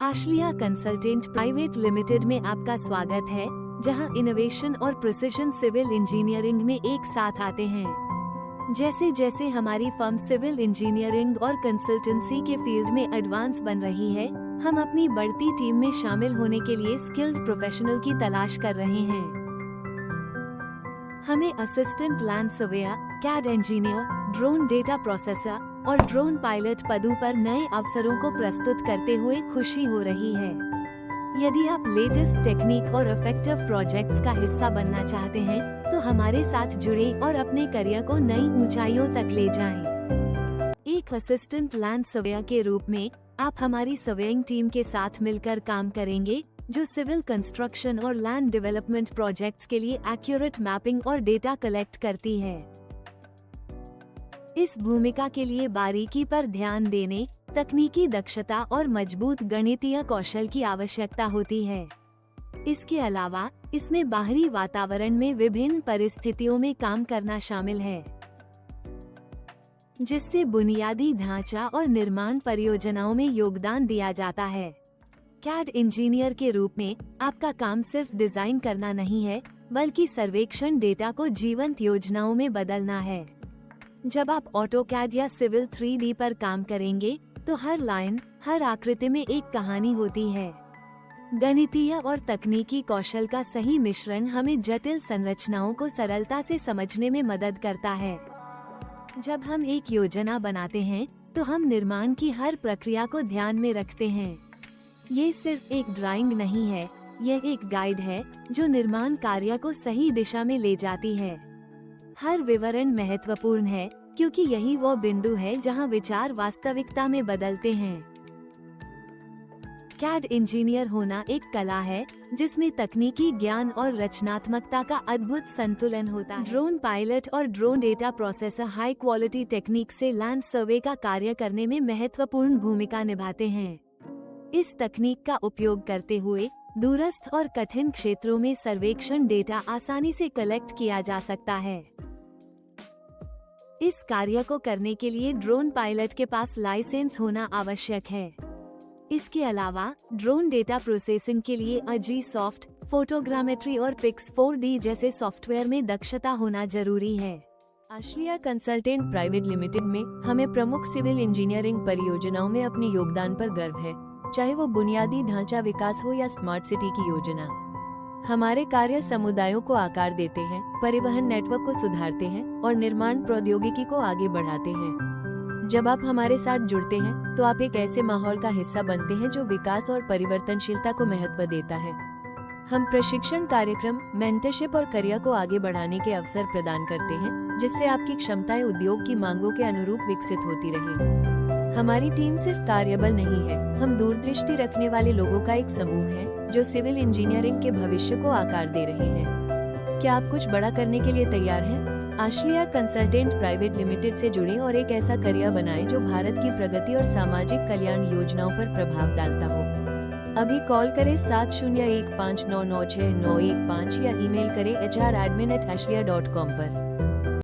आश्लिया consultant private limited में आपका स्वागत है, जहां इनोवेशन और प्रिसिजन सिविल इंजीनियरिंग में एक साथ आते हैं। जैसे जैसे हमारी फर्म सिविल इंजीनियरिंग और कंसल्टेंसी के फील्ड में एडवांस बन रही है, हम अपनी बढ़ती टीम में शामिल होने के लिए स्किल्ड प्रोफेशनल की तलाश कर रहे हैं। हमें assistant land surveyor, CAD engineer, drone data processor और ड्रोन पायलट पदों पर नए अवसरों को प्रस्तुत करते हुए खुशी हो रही है। यदि आप लेटेस्ट टेक्निक और इफेक्टिव प्रोजेक्ट्स का हिस्सा बनना चाहते हैं, तो हमारे साथ जुड़े और अपने करियर को नई ऊंचाइयों तक ले जाएं। एक असिस्टेंट लैंड सर्वेयर के रूप में आप हमारी सर्वेइंग टीम के साथ मिलकर काम करेंगे, जो सिविल कंस्ट्रक्शन और लैंड डेवलपमेंट प्रोजेक्ट्स के लिए एक्यूरेट मैपिंग और डेटा कलेक्ट करती है। इस भूमिका के लिए बारीकी पर ध्यान देने, तकनीकी दक्षता और मजबूत गणितीय कौशल की आवश्यकता होती है। इसके अलावा इसमें बाहरी वातावरण में विभिन्न परिस्थितियों में काम करना शामिल है, जिससे बुनियादी ढांचा और निर्माण परियोजनाओं में योगदान दिया जाता है। कैड इंजीनियर के रूप में आपका काम सिर्फ डिजाइन करना नहीं है, बल्कि सर्वेक्षण डेटा को जीवंत योजनाओं में बदलना है। जब आप ऑटोकैड या सिविल 3D पर काम करेंगे, तो हर लाइन, हर आकृति में एक कहानी होती है। गणितीय और तकनीकी कौशल का सही मिश्रण हमें जटिल संरचनाओं को सरलता से समझने में मदद करता है। जब हम एक योजना बनाते हैं, तो हम निर्माण की हर प्रक्रिया को ध्यान में रखते हैं। ये सिर्फ एक ड्राइंग नहीं है, यह एक गाइड है जो निर्माण कार्य को सही दिशा में ले जाती है। हर विवरण महत्वपूर्ण है, क्योंकि यही वो बिंदु है जहां विचार वास्तविकता में बदलते हैं। कैड इंजीनियर होना एक कला है, जिसमें तकनीकी ज्ञान और रचनात्मकता का अद्भुत संतुलन होता है। ड्रोन पायलट और drone data processor high quality technique से लैंड सर्वे का कार्य करने में महत्वपूर्ण भूमिका निभाते हैं। इस तकनीक का उपयोग करते हुए दूरस्थ और कठिन क्षेत्रों में सर्वेक्षण डेटा आसानी से कलेक्ट किया जा सकता है। इस कार्य को करने के लिए ड्रोन पायलट के पास लाइसेंस होना आवश्यक है। इसके अलावा ड्रोन डेटा प्रोसेसिंग के लिए AGSoft, फोटोग्रामेट्री और Pix4D जैसे सॉफ्टवेयर में दक्षता होना जरूरी है। आश्लिया कंसल्टेंट प्राइवेट लिमिटेड में हमें प्रमुख सिविल इंजीनियरिंग परियोजनाओं में अपने योगदान पर गर्व है, चाहे वो बुनियादी ढांचा विकास हो या स्मार्ट सिटी की योजना। हमारे कार्य समुदायों को आकार देते हैं, परिवहन नेटवर्क को सुधारते हैं और निर्माण प्रौद्योगिकी को आगे बढ़ाते हैं। जब आप हमारे साथ जुड़ते हैं, तो आप एक ऐसे माहौल का हिस्सा बनते हैं जो विकास और परिवर्तनशीलता को महत्व देता है। हम प्रशिक्षण कार्यक्रम, मेंटरशिप और करियर को आगे बढ़ाने के अवसर प्रदान करते हैं, जिससे आपकी क्षमताएं उद्योग की मांगों के अनुरूप विकसित होती रहें। हमारी टीम सिर्फ कार्यबल नहीं है, हम दूरदृष्टि रखने वाले लोगों का एक समूह है, जो सिविल इंजीनियरिंग के भविष्य को आकार दे रहे हैं। क्या आप कुछ बड़ा करने के लिए तैयार हैं? आश्लिया कंसल्टेंट प्राइवेट लिमिटेड से जुड़ें और एक ऐसा करियर बनाएं जो भारत की प्रगति और सामाजिक कल्याण योजनाओं पर प्रभाव डालता हो। अभी कॉल करें 7015996915 या ईमेल करें hr@ashlia.com पर।